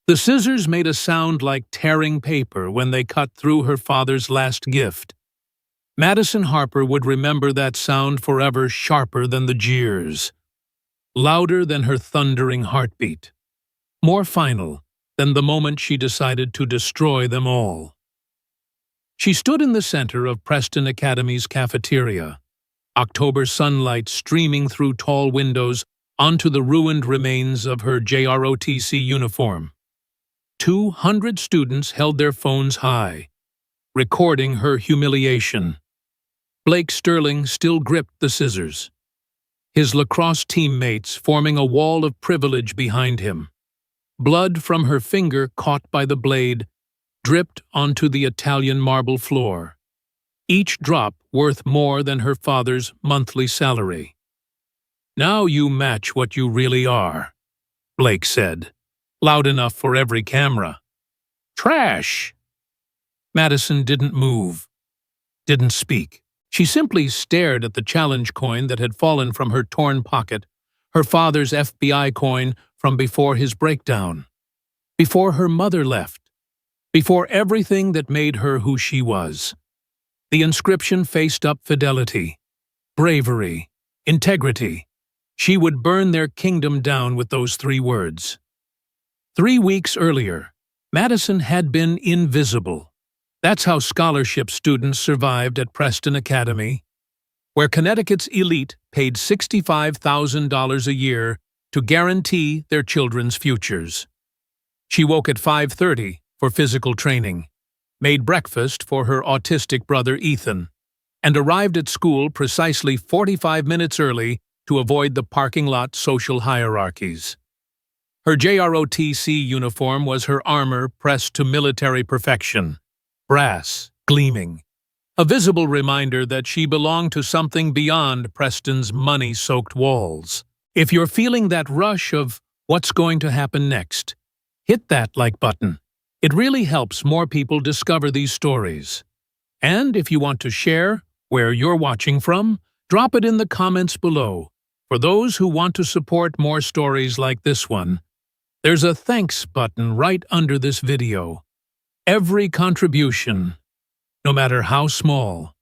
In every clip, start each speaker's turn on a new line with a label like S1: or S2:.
S1: The scissors made a sound like tearing paper when they cut through her father's last gift. Madison Harper would remember that sound forever, sharper than the jeers, louder than her thundering heartbeat, more final than the moment she decided to destroy them all. She stood in the center of Preston Academy's cafeteria, October sunlight streaming through tall windows onto the ruined remains of her JROTC uniform. 200 students held their phones high, recording her humiliation. Blake Sterling still gripped the scissors, his lacrosse teammates forming a wall of privilege behind him. Blood from her finger caught by the blade dripped onto the Italian marble floor, each drop worth more than her father's monthly salary. "Now you match what you really are," Blake said, loud enough for every camera. "Trash!" Madison didn't move, didn't speak. She simply stared at the challenge coin that had fallen from her torn pocket, her father's FBI coin from before his breakdown, before her mother left, before everything that made her who she was. The inscription faced up fidelity, bravery, integrity. She would burn their kingdom down with those 3 words. 3 weeks earlier, Madison had been invisible. That's how scholarship students survived at Preston Academy, where Connecticut's elite paid $65,000 a year to guarantee their children's futures. She woke at 5:30 for physical training, made breakfast for her autistic brother Ethan, and arrived at school precisely 45 minutes early to avoid the parking lot social hierarchies. Her JROTC uniform was her armor pressed to military perfection, brass, gleaming, a visible reminder that she belonged to something beyond Preston's money-soaked walls. If you're feeling that rush of what's going to happen next, hit that like button. It really helps more people discover these stories. And if you want to share where you're watching from, drop it in the comments below. For those who want to support more stories like this one, there's a thanks button right under this video. Every contribution, no matter how small,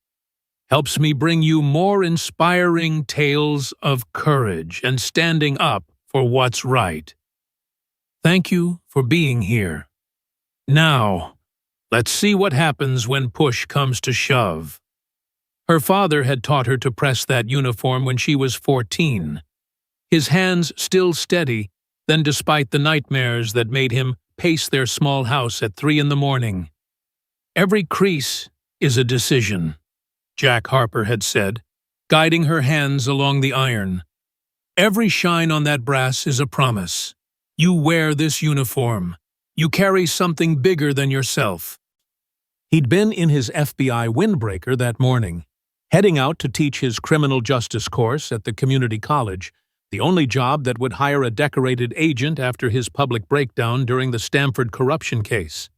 S1: helps me bring you more inspiring tales of courage and standing up for what's right. Thank you for being here. Now, let's see what happens when push comes to shove. Her father had taught her to press that uniform when she was 14. His hands still steady, then despite the nightmares that made him pace their small house at 3 in the morning. "Every crease is a decision," Jack Harper had said, guiding her hands along the iron. "Every shine on that brass is a promise. You wear this uniform. You carry something bigger than yourself." He'd been in his FBI windbreaker that morning, heading out to teach his criminal justice course at the community college, the only job that would hire a decorated agent after his public breakdown during the Stanford corruption case.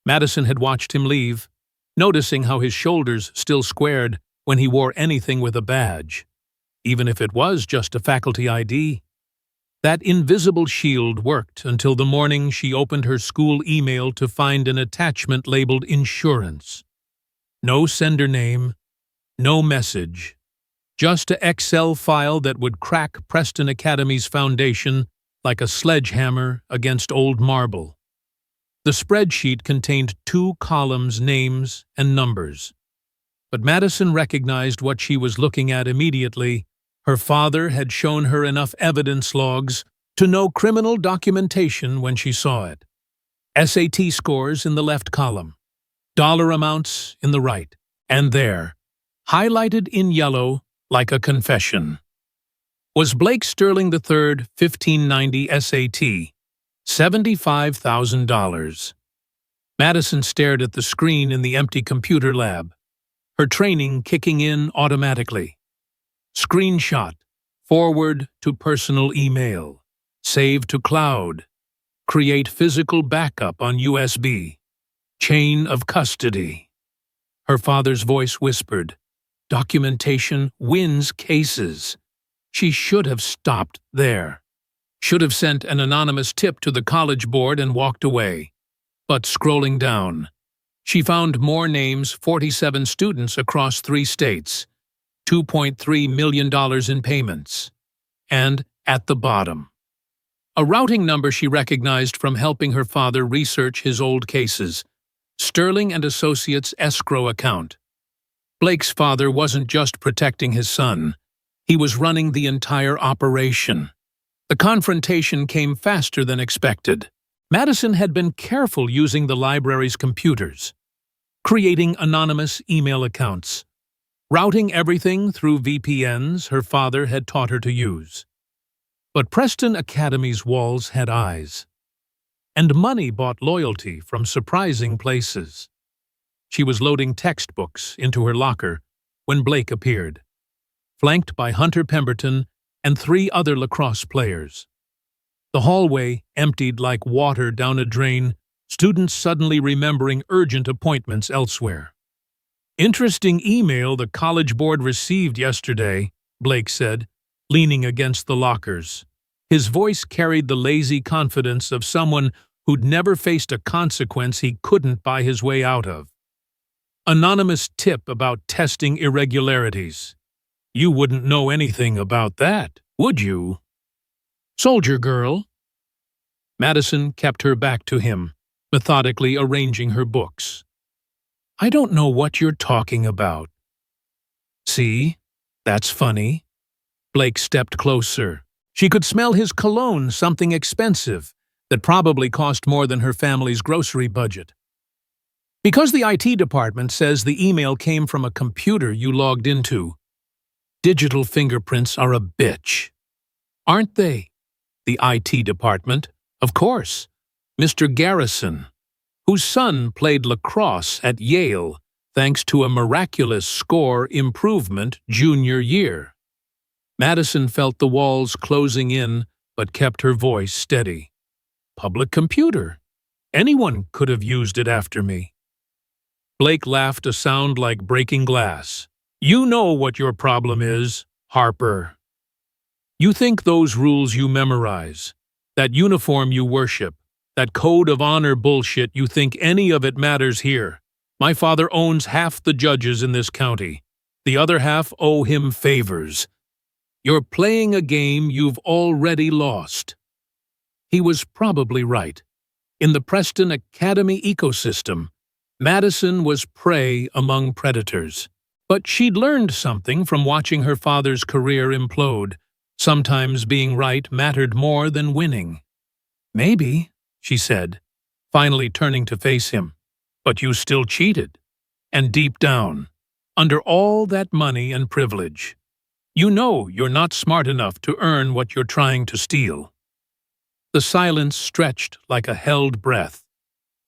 S1: Madison had watched him leave, noticing how his shoulders still squared when he wore anything with a badge, even if it was just a faculty ID. That invisible shield worked until the morning she opened her school email to find an attachment labeled insurance. No sender name, no message. Just an Excel file that would crack Preston Academy's foundation like a sledgehammer against old marble. The spreadsheet contained 2 columns, names and numbers. But Madison recognized what she was looking at immediately. Her father had shown her enough evidence logs to know criminal documentation when she saw it. SAT scores in the left column, dollar amounts in the right, and there, highlighted in yellow, like a confession, was Blake Sterling III 1590 SAT, $75,000. Madison stared at the screen in the empty computer lab, her training kicking in automatically. Screenshot, forward to personal email, save to cloud, create physical backup on USB, chain of custody. Her father's voice whispered, "Documentation wins cases." She should have stopped there. Should have sent an anonymous tip to the college board and walked away. But scrolling down, she found more names: 47 students across 3 states, $2.3 million in payments. And at the bottom, a routing number she recognized from helping her father research his old cases: Sterling and Associates escrow account. Blake's father wasn't just protecting his son, he was running the entire operation. The confrontation came faster than expected. Madison had been careful using the library's computers, creating anonymous email accounts, routing everything through VPNs her father had taught her to use. But Preston Academy's walls had eyes, and money bought loyalty from surprising places. She was loading textbooks into her locker when Blake appeared, flanked by Hunter Pemberton and 3 other lacrosse players. The hallway emptied like water down a drain, students suddenly remembering urgent appointments elsewhere. "Interesting email the college board received yesterday," Blake said, leaning against the lockers. His voice carried the lazy confidence of someone who'd never faced a consequence he couldn't buy his way out of. "Anonymous tip about testing irregularities. You wouldn't know anything about that, would you?" "Soldier girl." Madison kept her back to him, methodically arranging her books. "I don't know what you're talking about." "See? That's funny." Blake stepped closer. She could smell his cologne, something expensive, that probably cost more than her family's grocery budget. "Because the IT department says the email came from a computer you logged into. Digital fingerprints are a bitch." "Aren't they?" "The IT department? Of course. Mr. Garrison, whose son played lacrosse at Yale thanks to a miraculous score improvement junior year." Madison felt the walls closing in, but kept her voice steady. "Public computer. Anyone could have used it after me." Blake laughed, a sound like breaking glass. "You know what your problem is, Harper. You think those rules you memorize, that uniform you worship, that code of honor bullshit, you think any of it matters here. My father owns half the judges in this county. The other half owe him favors. You're playing a game you've already lost." He was probably right. In the Preston Academy ecosystem, Madison was prey among predators. But she'd learned something from watching her father's career implode. Sometimes being right mattered more than winning. "Maybe," she said, finally turning to face him, "but you still cheated. And deep down, under all that money and privilege, you know you're not smart enough to earn what you're trying to steal." The silence stretched like a held breath.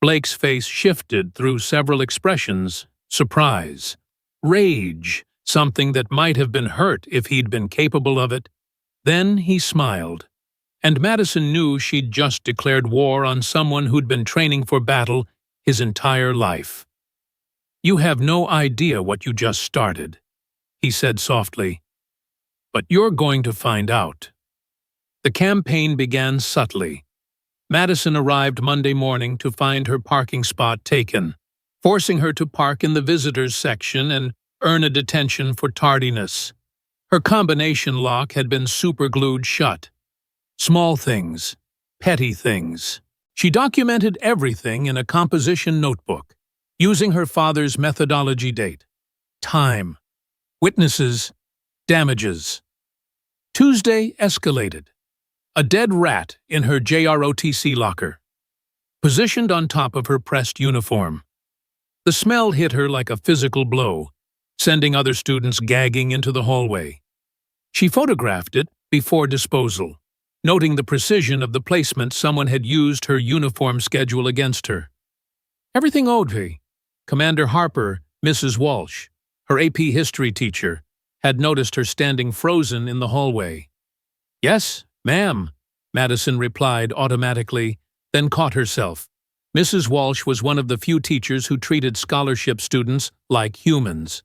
S1: Blake's face shifted through several expressions: surprise, rage, something that might have been hurt if he'd been capable of it. Then he smiled, and Madison knew she'd just declared war on someone who'd been training for battle his entire life. "You have no idea what you just started," he said softly. "But you're going to find out." The campaign began subtly. Madison arrived Monday morning to find her parking spot taken, forcing her to park in the visitors section and earn a detention for tardiness. Her combination lock had been superglued shut. Small things, petty things. She documented everything in a composition notebook, using her father's methodology: date, time, witnesses, damages. Tuesday escalated. A dead rat in her JROTC locker, positioned on top of her pressed uniform. The smell hit her like a physical blow, sending other students gagging into the hallway. She photographed it before disposal, noting the precision of the placement. Someone had used her uniform schedule against her. Everything okay. Commander Harper, Mrs. Walsh, her AP history teacher, had noticed her standing frozen in the hallway. "Yes, ma'am," Madison replied automatically, then caught herself. Mrs. Walsh was one of the few teachers who treated scholarship students like humans.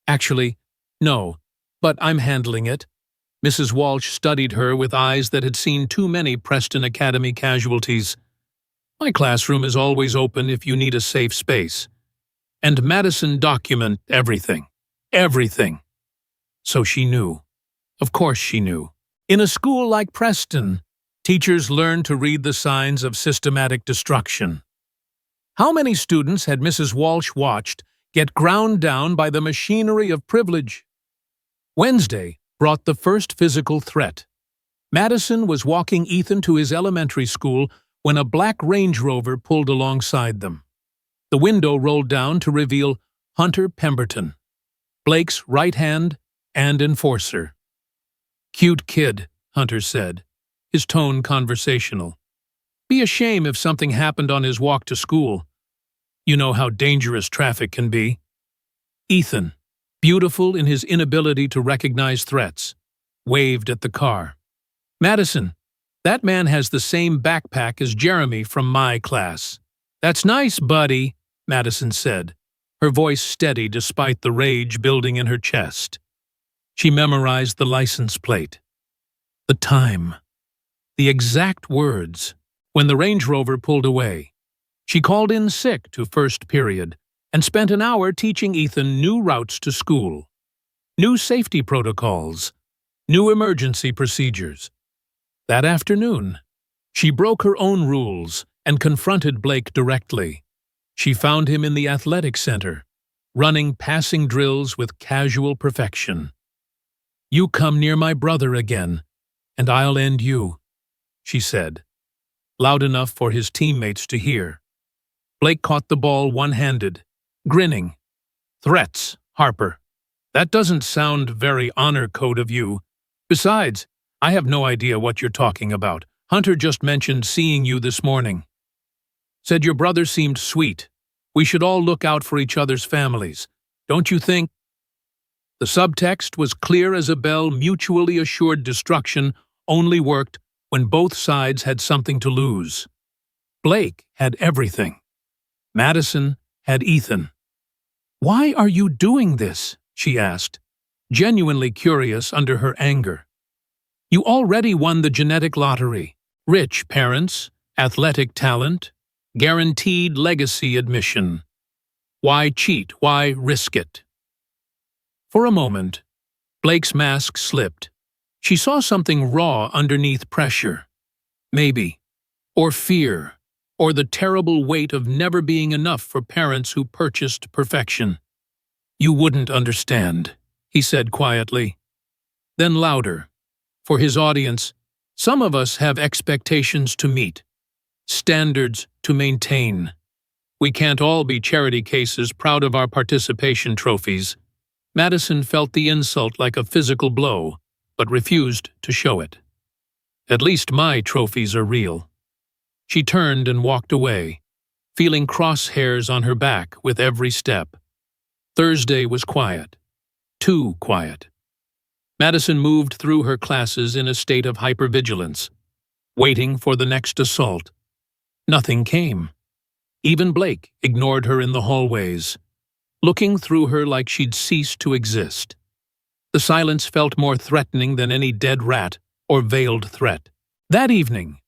S1: "Actually, no, but I'm handling it." Mrs. Walsh studied her with eyes that had seen too many Preston Academy casualties. My classroom is always open if you need a safe space. And Madison document everything. Everything. So she knew. Of course she knew. In a school like Preston, teachers learn to read the signs of systematic destruction. How many students had Mrs. Walsh watched get ground down by the machinery of privilege? Wednesday brought the first physical threat. Madison was walking Ethan to his elementary school when a black Range Rover pulled alongside them. The window rolled down to reveal Hunter Pemberton, Blake's right hand and enforcer. "Cute kid," Hunter said, his tone conversational. "Be a shame if something happened on his walk to school. You know how dangerous traffic can be." Ethan, beautiful in his inability to recognize threats, waved at the car. "Madison, that man has the same backpack as Jeremy from my class." "That's nice, buddy," Madison said, her voice steady despite the rage building in her chest. She memorized the license plate, the time, the exact words. When the Range Rover pulled away, she called in sick to first period and spent an hour teaching Ethan new routes to school, new safety protocols, new emergency procedures. That afternoon, she broke her own rules and confronted Blake directly. She found him in the athletic center, running passing drills with casual perfection. "You come near my brother again, and I'll end you," she said, loud enough for his teammates to hear. Blake caught the ball one-handed, grinning. "Threats, Harper. That doesn't sound very honor code of you. Besides, I have no idea what you're talking about. Hunter just mentioned seeing you this morning. Said your brother seemed sweet. We should all look out for each other's families. Don't you think?" The subtext was clear as a bell. Mutually assured destruction only worked when both sides had something to lose. Blake had everything. Madison had Ethan. "Why are you doing this?" she asked, genuinely curious under her anger. "You already won the genetic lottery. Rich parents, athletic talent, guaranteed legacy admission. Why cheat? Why risk it?" For a moment, Blake's mask slipped. She saw something raw underneath pressure. Maybe. Or fear. Or the terrible weight of never being enough for parents who purchased perfection. "You wouldn't understand," he said quietly. Then louder. For his audience, "Some of us have expectations to meet, standards to maintain. We can't all be charity cases proud of our participation trophies." Madison felt the insult like a physical blow, but refused to show it. "At least my trophies are real." She turned and walked away, feeling crosshairs on her back with every step. Thursday was quiet. Too quiet. Madison moved through her classes in a state of hypervigilance, waiting for the next assault. Nothing came. Even Blake ignored her in the hallways, looking through her like she'd ceased to exist. The silence felt more threatening than any dead rat or veiled threat. That evening,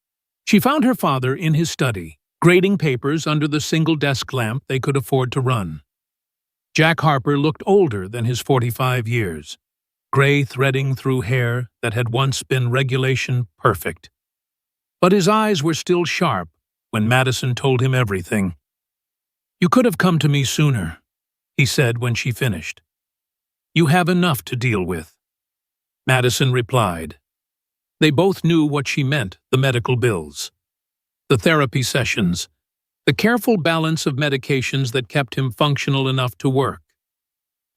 S1: she found her father in his study, grading papers under the single desk lamp they could afford to run. Jack Harper looked older than his 45 years, gray threading through hair that had once been regulation perfect. But his eyes were still sharp when Madison told him everything. "You could have come to me sooner," he said when she finished. "You have enough to deal with." Madison replied. They both knew what she meant: the medical bills, the therapy sessions, the careful balance of medications that kept him functional enough to work.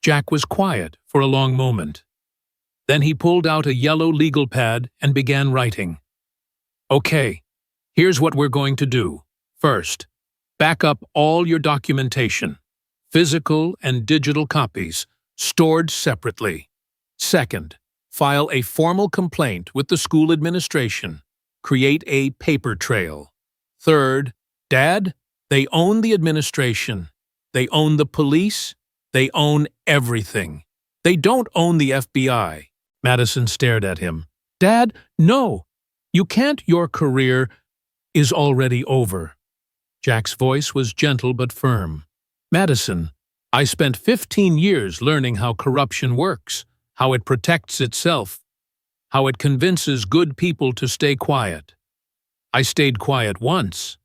S1: Jack was quiet for a long moment. Then he pulled out a yellow legal pad and began writing. "Okay, here's what we're going to do. First, back up all your documentation, physical and digital copies, stored separately. Second, file a formal complaint with the school administration. Create a paper trail. Third, Dad, they own the administration. They own the police. They own everything. They don't own the FBI. Madison stared at him. Dad, no! You can't. Your career is already over. Jack's voice was gentle but firm. Madison, I spent 15 years learning how corruption works, how it protects itself, how it convinces good people to stay quiet. I stayed quiet once,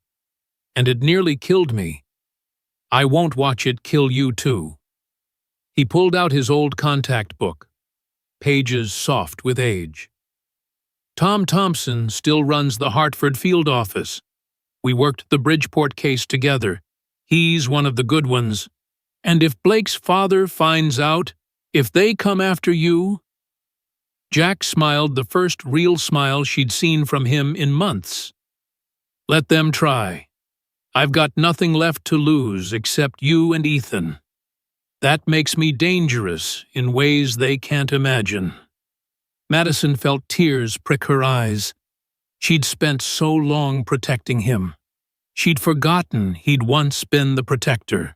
S1: and it nearly killed me. I won't watch it kill you too. He pulled out his old contact book, pages soft with age. Tom Thompson still runs the Hartford field office. We worked the Bridgeport case together. He's one of the good ones. And if Blake's father finds out, if they come after you... Jack smiled, the first real smile she'd seen from him in months. Let them try. I've got nothing left to lose except you and Ethan. That makes me dangerous in ways they can't imagine. Madison felt tears prick her eyes. She'd spent so long protecting him. She'd forgotten he'd once been the protector.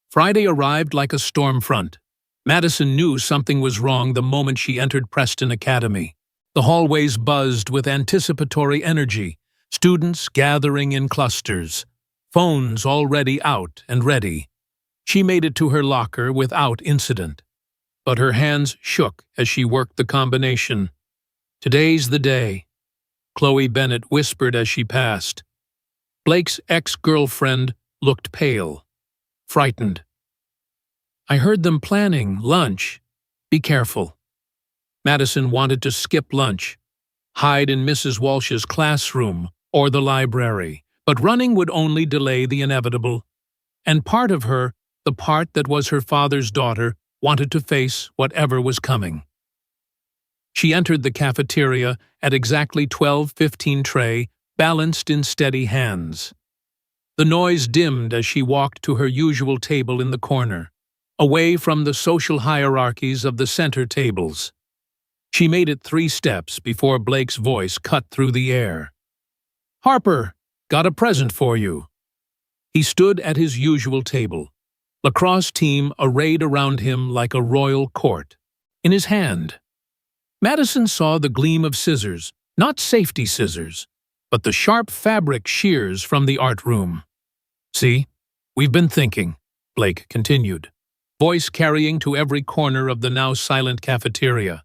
S1: Friday arrived like a storm front. Madison knew something was wrong the moment she entered Preston Academy. The hallways buzzed with anticipatory energy, students gathering in clusters, phones already out and ready. She made it to her locker without incident, but her hands shook as she worked the combination. Today's the day, Chloe Bennett whispered as she passed. Blake's ex-girlfriend looked pale, frightened. I heard them planning lunch. Be careful. Madison wanted to skip lunch, hide in Mrs. Walsh's classroom or the library, but running would only delay the inevitable. And part of her, the part that was her father's daughter, wanted to face whatever was coming. She entered the cafeteria at exactly 12:15 tray, balanced in steady hands. The noise dimmed as she walked to her usual table in the corner, away from the social hierarchies of the center tables. She made it 3 steps before Blake's voice cut through the air. Harper, got a present for you. He stood at his usual table, lacrosse team arrayed around him like a royal court. In his hand, Madison saw the gleam of scissors, not safety scissors, but the sharp fabric shears from the art room. See, we've been thinking, Blake continued, voice carrying to every corner of the now silent cafeteria.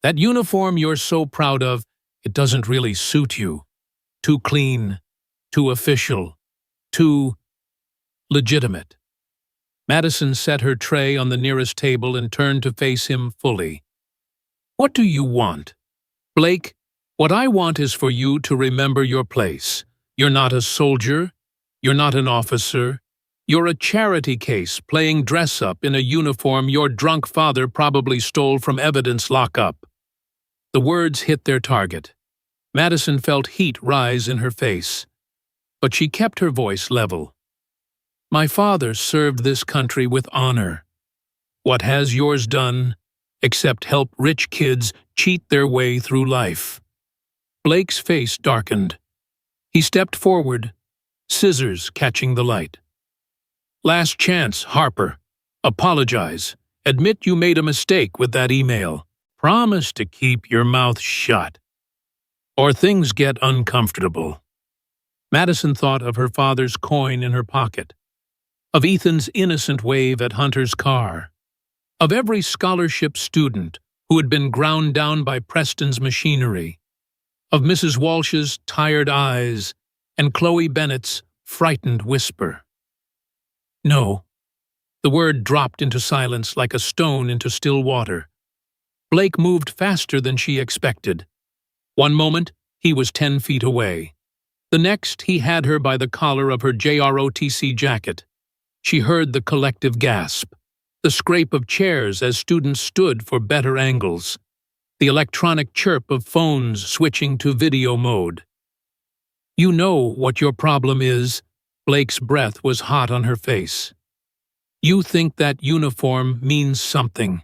S1: That uniform you're so proud of, it doesn't really suit you. Too clean, too official, too legitimate. Madison set her tray on the nearest table and turned to face him fully. What do you want? Blake, what I want is for you to remember your place. You're not a soldier. You're not an officer. You're a charity case playing dress-up in a uniform your drunk father probably stole from evidence lockup. The words hit their target. Madison felt heat rise in her face, but she kept her voice level. My father served this country with honor. What has yours done except help rich kids cheat their way through life? Blake's face darkened. He stepped forward, scissors catching the light. Last chance, Harper. Apologize. Admit you made a mistake with that email. Promise to keep your mouth shut, or things get uncomfortable. Madison thought of her father's coin in her pocket, of Ethan's innocent wave at Hunter's car, of every scholarship student who had been ground down by Preston's machinery, of Mrs. Walsh's tired eyes and Chloe Bennett's frightened whisper. No. The word dropped into silence like a stone into still water. Blake moved faster than she expected. One moment, he was 10 feet away. The next, he had her by the collar of her JROTC jacket. She heard the collective gasp, the scrape of chairs as students stood for better angles, the electronic chirp of phones switching to video mode. You know what your problem is. Blake's breath was hot on her face. You think that uniform means something.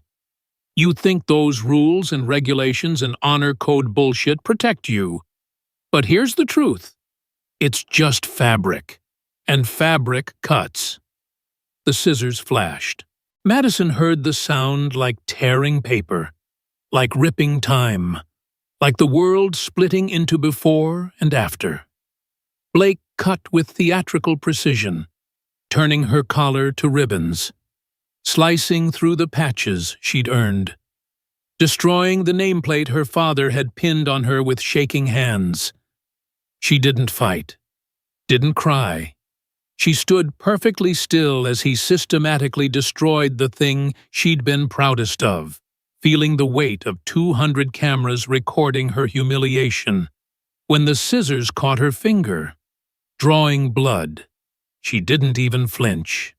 S1: You think those rules and regulations and honor code bullshit protect you. But here's the truth. It's just fabric. And fabric cuts. The scissors flashed. Madison heard the sound like tearing paper. like ripping time, like the world splitting into before and after. Blake cut with theatrical precision, turning her collar to ribbons, slicing through the patches she'd earned, destroying the nameplate her father had pinned on her with shaking hands. She didn't fight, didn't cry. She stood perfectly still as he systematically destroyed the thing she'd been proudest of, feeling the weight of 200 cameras recording her humiliation. When the scissors caught her finger, drawing blood, she didn't even flinch.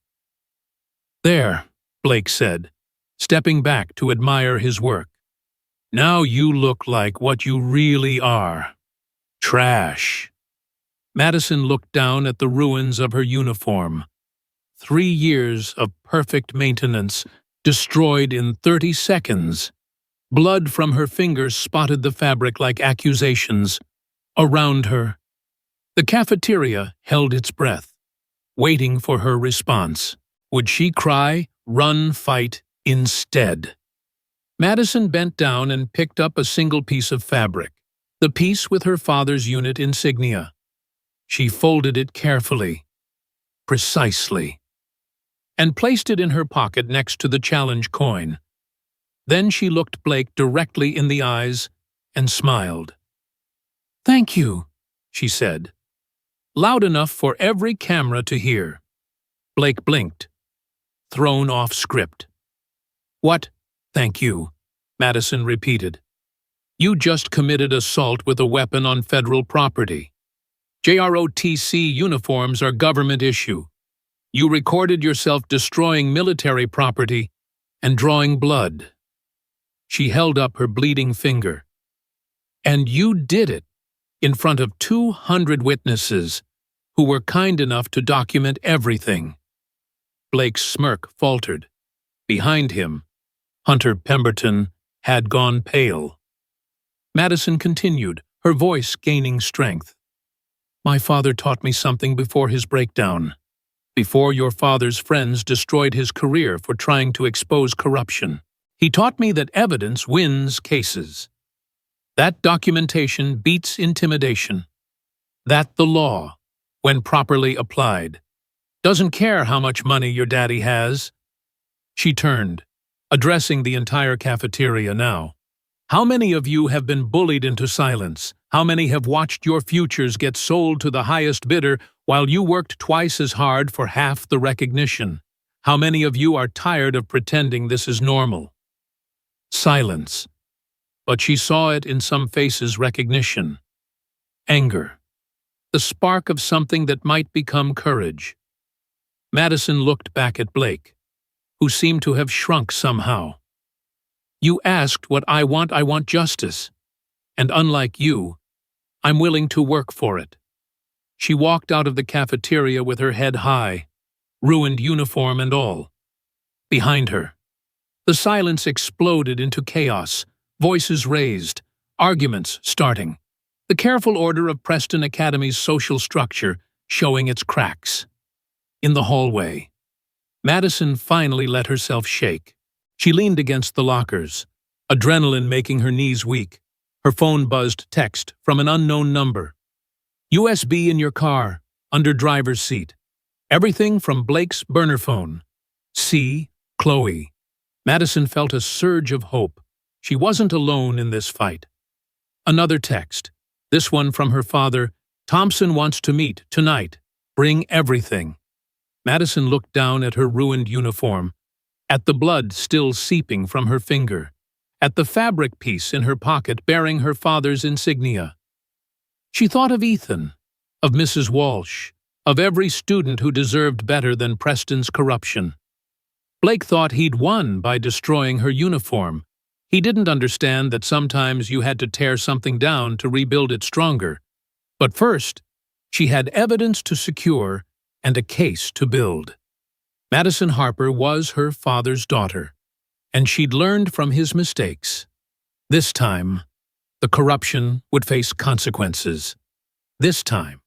S1: "There," Blake said, stepping back to admire his work. "Now you look like what you really are. Trash." Madison looked down at the ruins of her uniform. 3 years of perfect maintenance, destroyed in 30 seconds. Blood from her fingers spotted the fabric like accusations. Around her, the cafeteria held its breath, waiting for her response. Would she cry, run, fight, instead? Madison bent down and picked up a single piece of fabric, the piece with her father's unit insignia. She folded it carefully, precisely, and placed it in her pocket next to the challenge coin. Then she looked Blake directly in the eyes and smiled. "Thank you," she said, loud enough for every camera to hear. Blake blinked, thrown off script. "What, thank you?" Madison repeated. "You just committed assault with a weapon on federal property. JROTC uniforms are government issue. You recorded yourself destroying military property and drawing blood." She held up her bleeding finger. "And you did it in front of 200 witnesses who were kind enough to document everything." Blake's smirk faltered. Behind him, Hunter Pemberton had gone pale. Madison continued, her voice gaining strength. "My father taught me something before his breakdown, before your father's friends destroyed his career for trying to expose corruption. He taught me that evidence wins cases. That documentation beats intimidation. That the law, when properly applied, doesn't care how much money your daddy has." She turned, addressing the entire cafeteria now. "How many of you have been bullied into silence? How many have watched your futures get sold to the highest bidder while you worked twice as hard for half the recognition? How many of you are tired of pretending this is normal?" Silence. But she saw it in some faces: recognition, anger, the spark of something that might become courage. Madison looked back at Blake, who seemed to have shrunk somehow. "You asked what I want justice. And unlike you, I'm willing to work for it." She walked out of the cafeteria with her head high, ruined uniform and all. Behind her, the silence exploded into chaos, voices raised, arguments starting, the careful order of Preston Academy's social structure showing its cracks. In the hallway, Madison finally let herself shake. She leaned against the lockers, adrenaline making her knees weak. Her phone buzzed text from an unknown number. "USB in your car, under driver's seat. Everything from Blake's burner phone. C. Chloe." Madison felt a surge of hope. She wasn't alone in this fight. Another text, this one from her father. "Thompson wants to meet tonight. Bring everything." Madison looked down at her ruined uniform, at the blood still seeping from her finger, at the fabric piece in her pocket bearing her father's insignia. She thought of Ethan, of Mrs. Walsh, of every student who deserved better than Preston's corruption. Blake thought he'd won by destroying her uniform. He didn't understand that sometimes you had to tear something down to rebuild it stronger. But first, she had evidence to secure and a case to build. Madison Harper was her father's daughter, and she'd learned from his mistakes. This time, the corruption would face consequences. This time,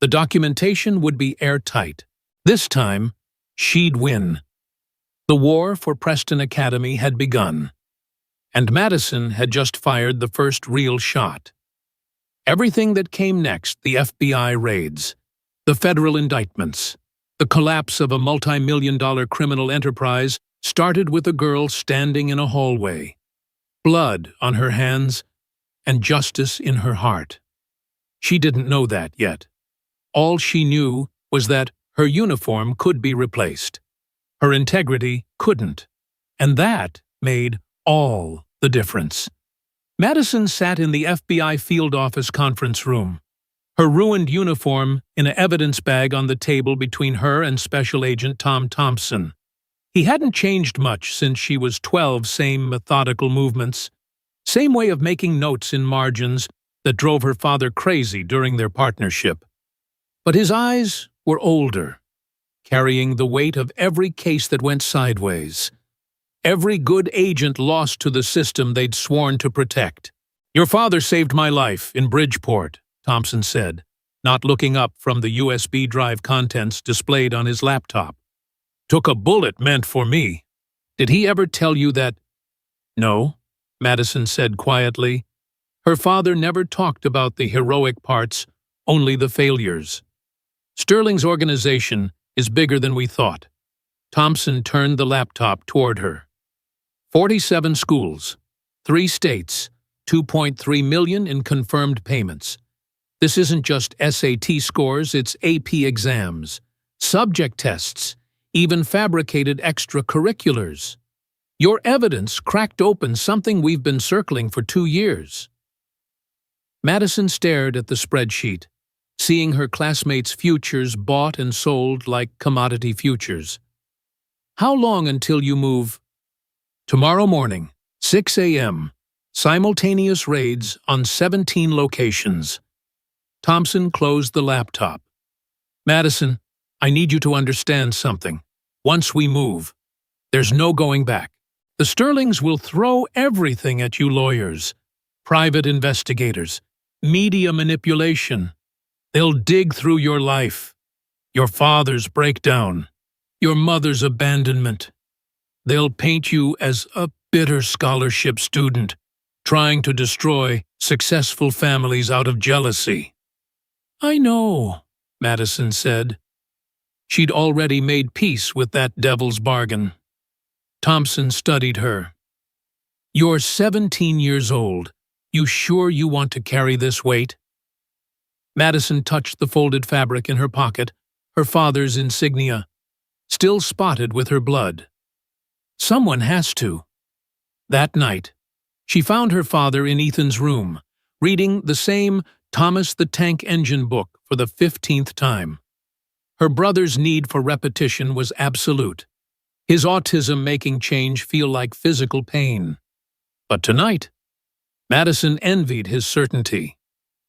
S1: the documentation would be airtight. This time, she'd win. The war for Preston Academy had begun, and Madison had just fired the first real shot. Everything that came next, the FBI raids, the federal indictments, the collapse of a multi-million-dollar criminal enterprise, started with a girl standing in a hallway, blood on her hands and justice in her heart. She didn't know that yet. All she knew was that her uniform could be replaced. Her integrity couldn't. And that made all the difference. Madison sat in the FBI field office conference room, her ruined uniform in an evidence bag on the table between her and Special Agent Tom Thompson. He hadn't changed much since she was 12, same methodical movements, same way of making notes in margins that drove her father crazy during their partnership. But his eyes were older, carrying the weight of every case that went sideways, every good agent lost to the system they'd sworn to protect. "Your father saved my life in Bridgeport," Thompson said, not looking up from the USB drive contents displayed on his laptop. "Took a bullet meant for me. Did he ever tell you that?" "No," Madison said quietly. Her father never talked about the heroic parts, only the failures. "Sterling's organization is bigger than we thought." Thompson turned the laptop toward her. 47 schools, 3 states, 2.3 million in confirmed payments. This isn't just SAT scores, it's AP exams, subject tests, even fabricated extracurriculars. Your evidence cracked open something we've been circling for 2 years. Madison stared at the spreadsheet, seeing her classmates' futures bought and sold like commodity futures. "How long until you move?" "Tomorrow morning, 6 a.m., simultaneous raids on 17 locations." Thompson closed the laptop. "Madison, I need you to understand something. Once we move, there's no going back. The Sterlings will throw everything at you lawyers, private investigators, media manipulation. They'll dig through your life, your father's breakdown, your mother's abandonment. They'll paint you as a bitter scholarship student, trying to destroy successful families out of jealousy." "I know," Madison said. She'd already made peace with that devil's bargain. Thompson studied her. "You're 17 years old. You sure you want to carry this weight?" Madison touched the folded fabric in her pocket, her father's insignia, still spotted with her blood. "Someone has to." That night, she found her father in Ethan's room, reading the same Thomas the Tank Engine book for the 15th time. Her brother's need for repetition was absolute, his autism making change feel like physical pain. But tonight, Madison envied his certainty,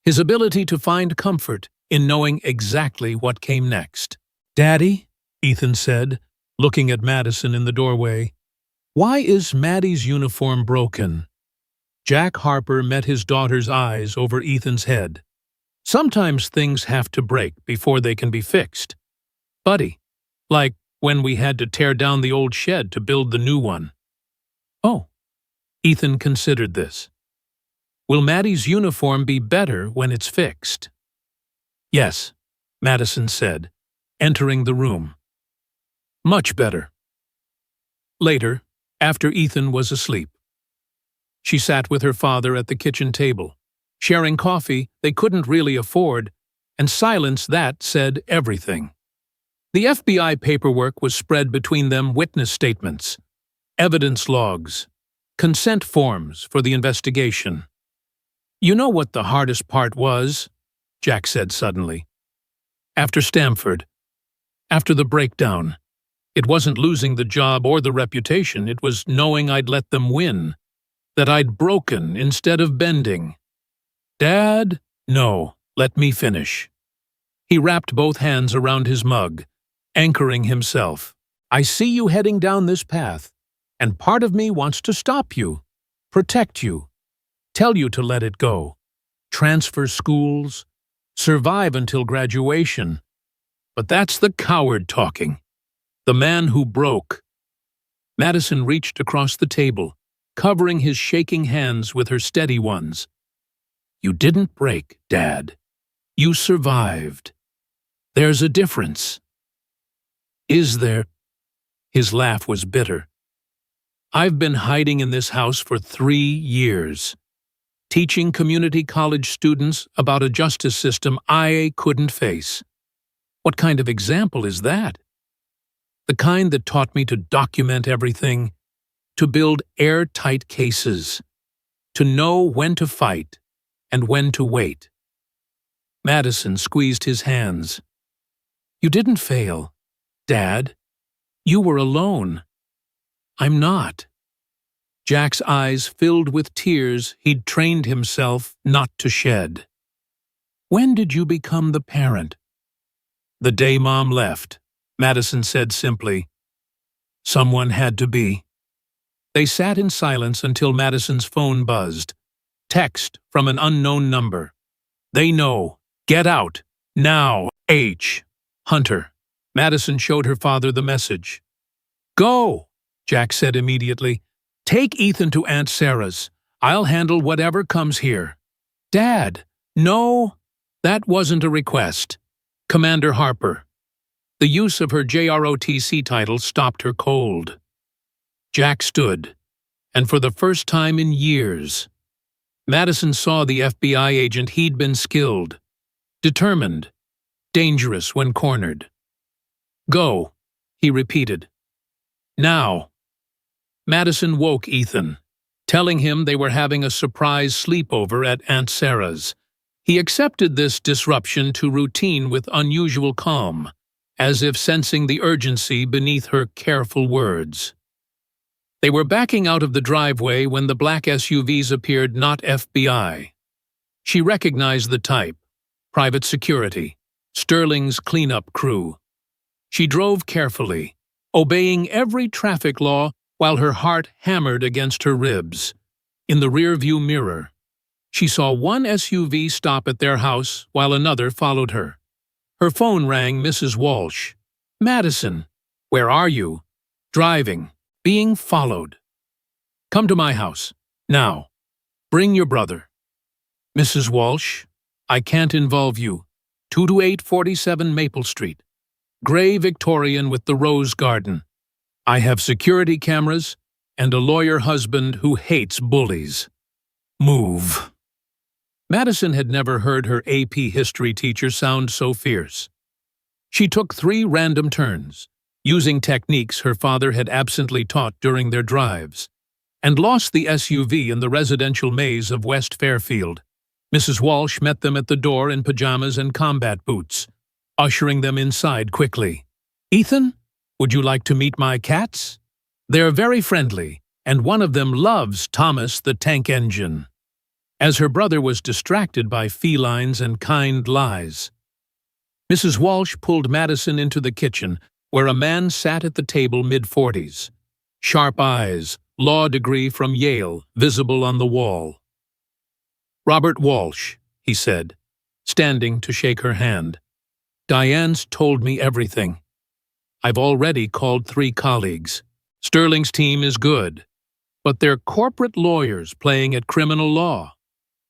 S1: his ability to find comfort in knowing exactly what came next. "Daddy," Ethan said, looking at Madison in the doorway, "why is Maddie's uniform broken?" Jack Harper met his daughter's eyes over Ethan's head. "Sometimes things have to break before they can be fixed. Buddy, like when we had to tear down the old shed to build the new one." "Oh." Ethan considered this. "Will Maddie's uniform be better when it's fixed?" "Yes," Madison said, entering the room. "Much better." Later, after Ethan was asleep, she sat with her father at the kitchen table, sharing coffee they couldn't really afford, and silence that said everything. The FBI paperwork was spread between them: witness statements, evidence logs, consent forms for the investigation. "You know what the hardest part was?" Jack said suddenly. "After Stamford, after the breakdown, it wasn't losing the job or the reputation, it was knowing I'd let them win, that I'd broken instead of bending." "Dad, no, let me finish." He wrapped both hands around his mug, anchoring himself. "I see you heading down this path, and part of me wants to stop you, protect you, tell you to let it go, transfer schools, survive until graduation. But that's the coward talking, the man who broke." Madison reached across the table, covering his shaking hands with her steady ones. "You didn't break, Dad. You survived. There's a difference." "Is there?" His laugh was bitter. "I've been hiding in this house for 3 years, teaching community college students about a justice system I couldn't face. What kind of example is that? The kind that taught me to document everything, to build airtight cases, to know when to fight and when to wait." Madison squeezed his hands. "You didn't fail, Dad. You were alone. I'm not." Jack's eyes filled with tears he'd trained himself not to shed. "When did you become the parent?" "The day Mom left," Madison said simply. "Someone had to be." They sat in silence until Madison's phone buzzed. Text from an unknown number. "They know. Get out. Now. H. Hunter." Madison showed her father the message. "Go," Jack said immediately. "Take Ethan to Aunt Sarah's. I'll handle whatever comes here." "Dad, no." That wasn't a request. "Commander Harper." The use of her JROTC title stopped her cold. Jack stood, and for the first time in years, Madison saw the FBI agent he'd been skilled, determined, dangerous when cornered. "Go," he repeated. "Now." Madison woke Ethan, telling him they were having a surprise sleepover at Aunt Sarah's. He accepted this disruption to routine with unusual calm, as if sensing the urgency beneath her careful words. They were backing out of the driveway when the black SUVs appeared, not FBI. She recognized the type: private security, Sterling's cleanup crew. She drove carefully, obeying every traffic law while her heart hammered against her ribs. In the rearview mirror, she saw one SUV stop at their house while another followed her. Her phone rang. Mrs. Walsh. "Madison, where are you?" "Driving. Being followed." "Come to my house. Now. Bring your brother." "Mrs. Walsh, I can't involve you. 22847 Maple Street. Gray Victorian with the rose garden. I have security cameras and a lawyer husband who hates bullies. Move." Madison had never heard her AP history teacher sound so fierce. She took 3 random turns, using techniques her father had absently taught during their drives, and lost the SUV in the residential maze of West Fairfield. Mrs. Walsh met them at the door in pajamas and combat boots, ushering them inside quickly. "Ethan, would you like to meet my cats? They're very friendly, and one of them loves Thomas the Tank Engine." As her brother was distracted by felines and kind lies, Mrs. Walsh pulled Madison into the kitchen, where a man sat at the table mid-40s. Sharp eyes, law degree from Yale, visible on the wall. "Robert Walsh," he said, standing to shake her hand. "Diane's told me everything. I've already called 3 colleagues. Sterling's team is good, but they're corporate lawyers playing at criminal law.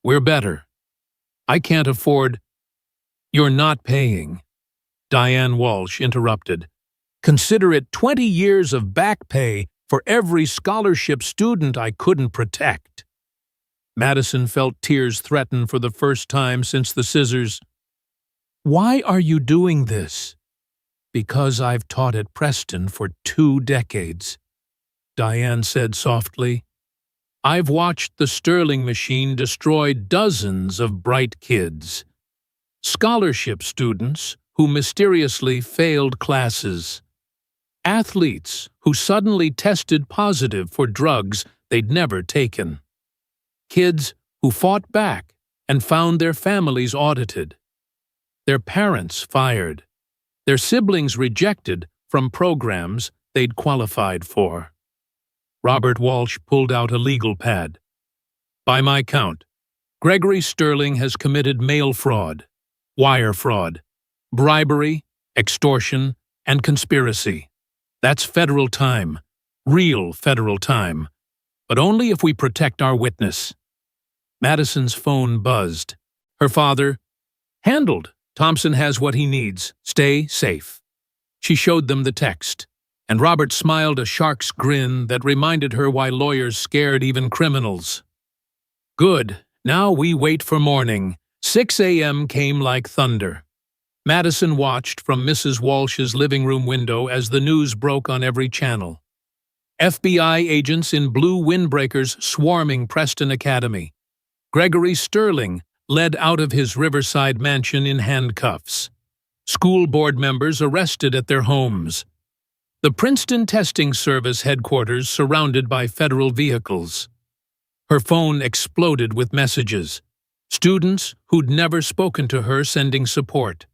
S1: We're better. I can't afford—" "You're not paying," Diane Walsh interrupted. "Consider it 20 years of back pay for every scholarship student I couldn't protect." Madison felt tears threaten for the first time since the scissors. "Why are you doing this?" "Because I've taught at Preston for 2 decades, Diane said softly. "I've watched the Sterling machine destroy dozens of bright kids. Scholarship students who mysteriously failed classes. Athletes who suddenly tested positive for drugs they'd never taken. Kids who fought back and found their families audited. Their parents fired. Their siblings rejected from programs they'd qualified for." Robert Walsh pulled out a legal pad. "By my count, Gregory Sterling has committed mail fraud, wire fraud, bribery, extortion, and conspiracy. That's federal time, real federal time. but only if we protect our witness. Madison's phone buzzed. Her father, "Handled. Thompson has what he needs. Stay safe." She showed them the text, and Robert smiled a shark's grin that reminded her why lawyers scared even criminals. Good. Now we wait for morning. 6 a.m. came like thunder. Madison watched from Mrs. Walsh's living room window as the news broke on every channel. FBI agents in blue windbreakers swarming Preston Academy. Gregory Sterling led out of his Riverside mansion in handcuffs. School board members arrested at their homes. The Princeton Testing Service headquarters surrounded by federal vehicles. Her phone exploded with messages. Students who'd never spoken to her sending support.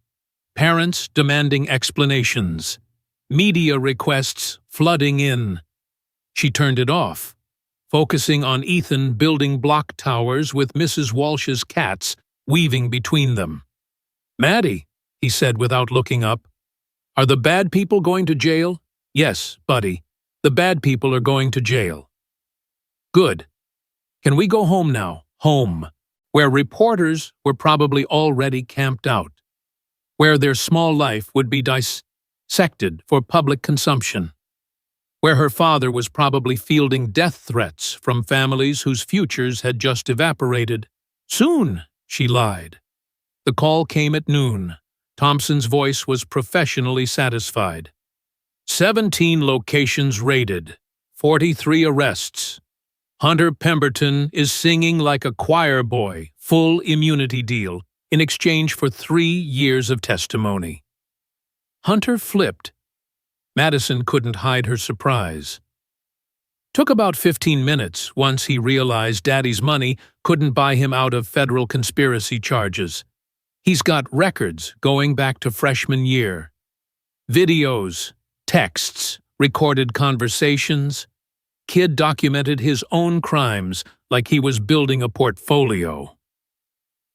S1: Parents demanding explanations. Media requests flooding in. She turned it off, focusing on Ethan building block towers with Mrs. Walsh's cats weaving between them. "Maddie," he said without looking up, "are the bad people going to jail?" "Yes, buddy. The bad people are going to jail." "Good. Can we go home now?" Home, where reporters were probably already camped out, where their small life would be dissected for public consumption, where her father was probably fielding death threats from families whose futures had just evaporated. "Soon," she lied. The call came at noon. Thompson's voice was professionally satisfied. 17 locations raided, 43 arrests. Hunter Pemberton is singing like a choir boy, full immunity deal, in exchange for 3 years of testimony. Hunter flipped. Madison couldn't hide her surprise. Took about 15 minutes once he realized Daddy's money couldn't buy him out of federal conspiracy charges. He's got records going back to freshman year. Videos, texts, recorded conversations. Kid documented his own crimes like he was building a portfolio.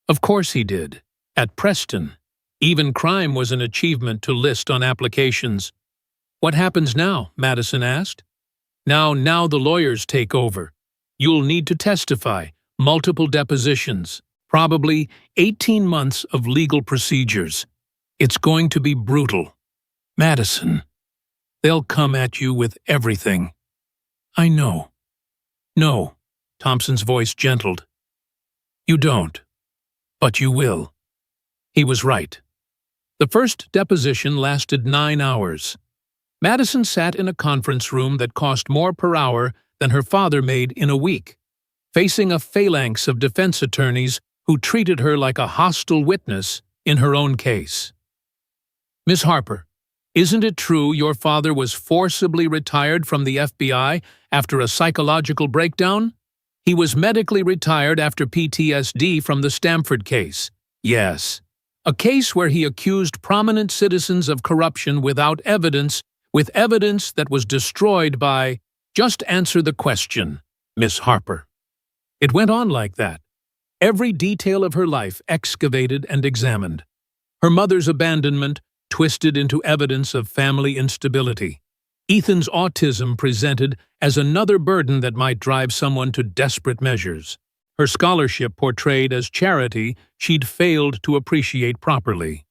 S1: Of course he did. At Preston, even crime was an achievement to list on applications. "What happens now?" Madison asked. Now the lawyers take over. You'll need to testify, multiple depositions, probably 18 months of legal procedures. It's going to be brutal. Madison, they'll come at you with everything." "I know." "No," Thompson's voice gentled. "You don't. But you will." He was right. The first deposition lasted 9 hours. Madison sat in a conference room that cost more per hour than her father made in a week, facing a phalanx of defense attorneys who treated her like a hostile witness in her own case. "Miss Harper, isn't it true your father was forcibly retired from the FBI after a psychological breakdown?" "He was medically retired after PTSD from the Stamford case." "Yes. A case where he accused prominent citizens of corruption without evidence, with evidence that was destroyed by—" "Just answer the question, Miss Harper." It went on like that. Every detail of her life excavated and examined. Her mother's abandonment twisted into evidence of family instability. Ethan's autism presented as another burden that might drive someone to desperate measures. Her scholarship portrayed as charity she'd failed to appreciate properly.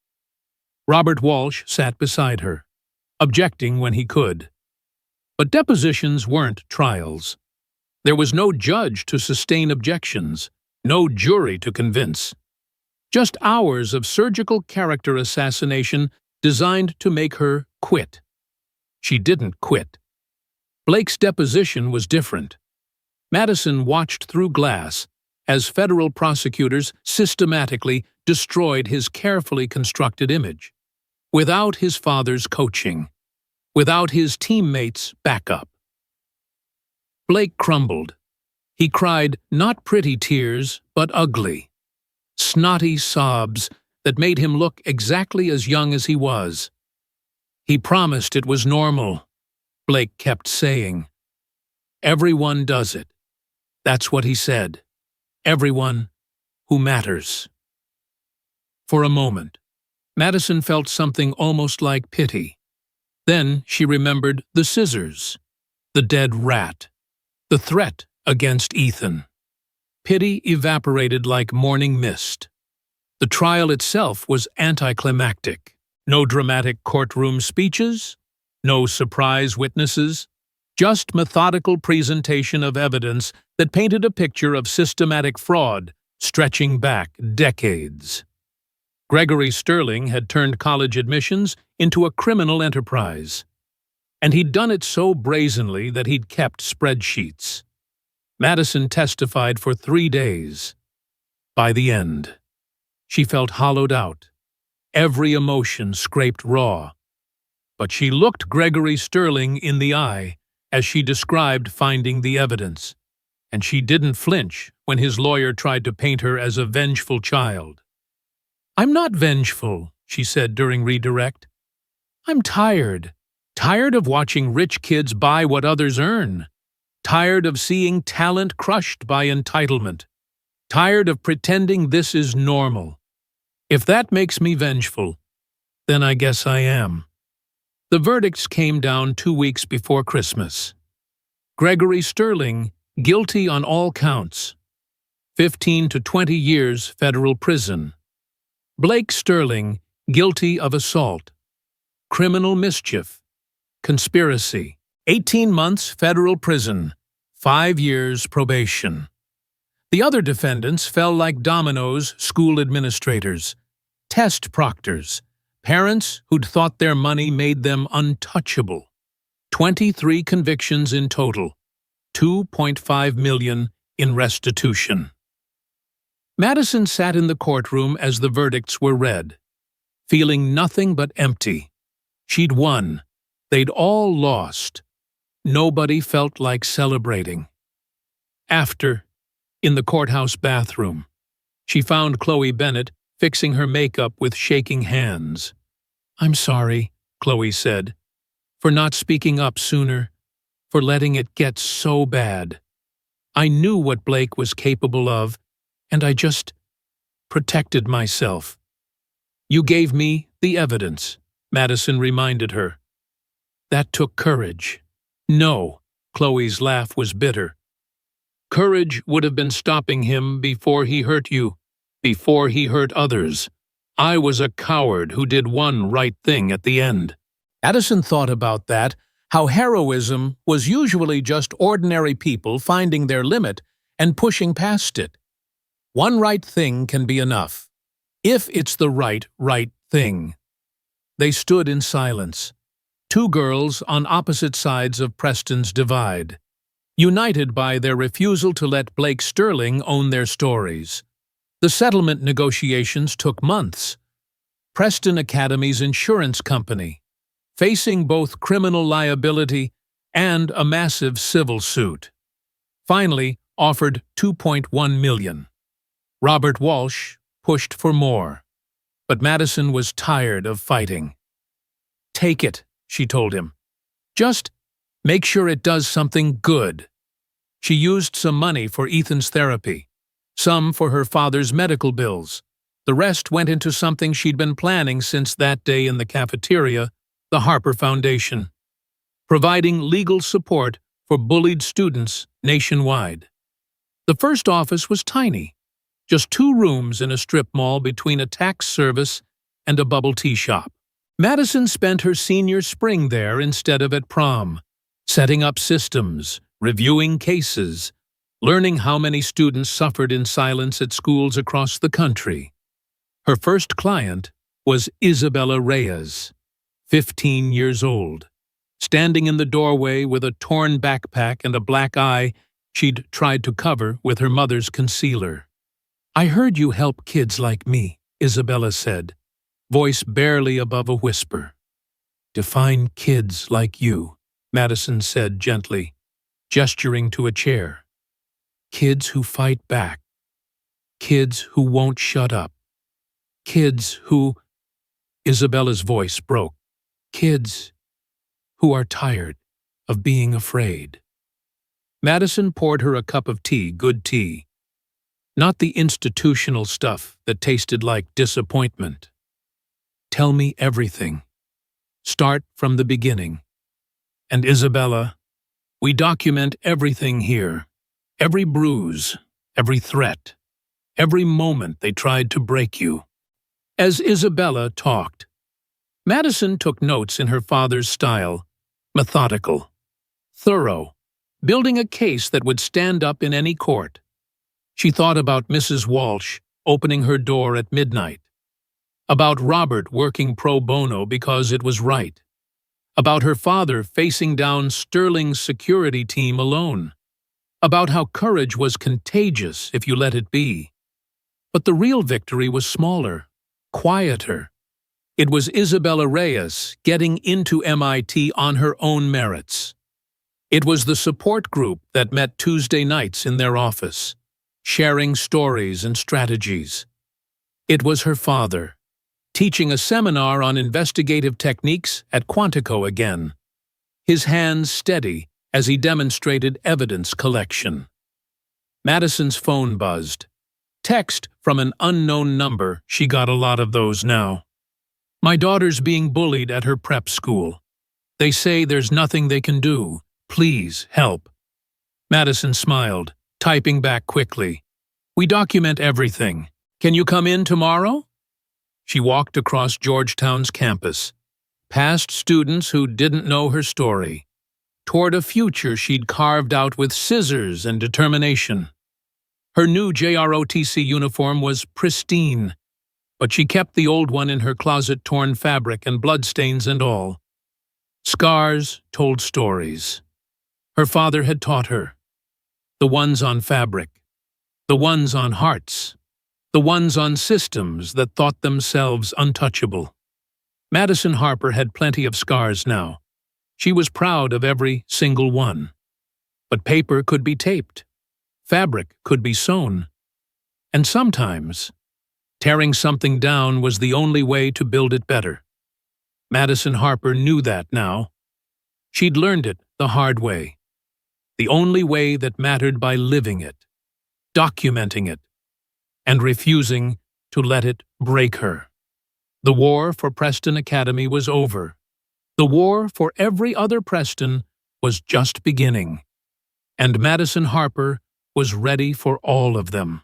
S1: Robert Walsh sat beside her, objecting when he could. But depositions weren't trials. There was no judge to sustain objections, no jury to convince. Just hours of surgical character assassination designed to make her quit. She didn't quit. Blake's deposition was different. Madison watched through glass as federal prosecutors systematically destroyed his carefully constructed image. Without his father's coaching, without his teammates' backup. Blake crumbled. He cried not pretty tears, but ugly, snotty sobs that made him look exactly as young as he was. He promised it was normal, Blake kept saying. Everyone does it. That's what he said. Everyone who matters. For a moment, Madison felt something almost like pity. Then she remembered the scissors, the dead rat, the threat against Ethan. Pity evaporated like morning mist. The trial itself was anticlimactic. No dramatic courtroom speeches, no surprise witnesses, just methodical presentation of evidence that painted a picture of systematic fraud stretching back decades. Gregory Sterling had turned college admissions into a criminal enterprise, and he'd done it so brazenly that he'd kept spreadsheets. Madison testified for 3 days. By the end, she felt hollowed out, every emotion scraped raw. But she looked Gregory Sterling in the eye as she described finding the evidence, and she didn't flinch when his lawyer tried to paint her as a vengeful child. "I'm not vengeful," she said during redirect. "I'm tired. Tired of watching rich kids buy what others earn. Tired of seeing talent crushed by entitlement. Tired of pretending this is normal. If that makes me vengeful, then I guess I am." The verdicts came down 2 weeks before Christmas. Gregory Sterling, guilty on all counts. 15 to 20 years federal prison. Blake Sterling, guilty of assault, criminal mischief, conspiracy. 18 months federal prison, 5 years probation. The other defendants fell like dominoes, school administrators, test proctors, parents who'd thought their money made them untouchable. 23 convictions in total, $2.5 million in restitution. Madison sat in the courtroom as the verdicts were read, feeling nothing but empty. She'd won. They'd all lost. Nobody felt like celebrating. After, in the courthouse bathroom, she found Chloe Bennett fixing her makeup with shaking hands. "I'm sorry," Chloe said, "for not speaking up sooner, for letting it get so bad. I knew what Blake was capable of, and I just protected myself." "You gave me the evidence," Madison reminded her. "That took courage." "No," Chloe's laugh was bitter. "Courage would have been stopping him before he hurt you, before he hurt others. I was a coward who did one right thing at the end." Madison thought about that, how heroism was usually just ordinary people finding their limit and pushing past it. One right thing can be enough, if it's the right thing. They stood in silence, two girls on opposite sides of Preston's divide, united by their refusal to let Blake Sterling own their stories. The settlement negotiations took months. Preston Academy's insurance company, facing both criminal liability and a massive civil suit, finally offered $2.1 million. Robert Walsh pushed for more, but Madison was tired of fighting. "Take it," she told him. "Just make sure it does something good." She used some money for Ethan's therapy, some for her father's medical bills. The rest went into something she'd been planning since that day in the cafeteria, the Harper Foundation, providing legal support for bullied students nationwide. The first office was tiny, just 2 rooms in a strip mall between a tax service and a bubble tea shop. Madison spent her senior spring there instead of at prom, setting up systems, reviewing cases, learning how many students suffered in silence at schools across the country. Her first client was Isabella Reyes, 15 years old, standing in the doorway with a torn backpack and a black eye she'd tried to cover with her mother's concealer. "I heard you help kids like me," Isabella said, voice barely above a whisper. "Define kids like you," Madison said gently, gesturing to a chair. "Kids who fight back. Kids who won't shut up. Kids who—" Isabella's voice broke. "Kids who are tired of being afraid." Madison poured her a cup of tea, good tea. Not the institutional stuff that tasted like disappointment. "Tell me everything. Start from the beginning. And Isabella, we document everything here. Every bruise, every threat, every moment they tried to break you. As Isabella talked, Madison took notes in her father's style, methodical, thorough, building a case that would stand up in any court. She thought about Mrs. Walsh opening her door at midnight, about Robert working pro bono because it was right, about her father facing down Sterling's security team alone, about how courage was contagious if you let it be. But the real victory was smaller, quieter. It was Isabella Reyes getting into MIT on her own merits. It was the support group that met Tuesday nights in their office, sharing stories and strategies. It was her father, teaching a seminar on investigative techniques at Quantico again, his hands steady as he demonstrated evidence collection. Madison's phone buzzed. Text from an unknown number, she got a lot of those now. My daughter's being bullied at her prep school. They say there's nothing they can do. Please help. Madison smiled, typing back quickly. We document everything. Can you come in tomorrow? She walked across Georgetown's campus, past students who didn't know her story, toward a future she'd carved out with scissors and determination. Her new JROTC uniform was pristine, but she kept the old one in her closet, torn fabric and bloodstains and all. Scars told stories. Her father had taught her. The ones on fabric, the ones on hearts, the ones on systems that thought themselves untouchable. Madison Harper had plenty of scars now. She was proud of every single one. But paper could be taped. Fabric could be sewn. And sometimes, tearing something down was the only way to build it better. Madison Harper knew that now. She'd learned it the hard way. The only way that mattered by living it, documenting it, and refusing to let it break her. The war for Preston Academy was over. The war for every other Preston was just beginning. And Madison Harper was ready for all of them.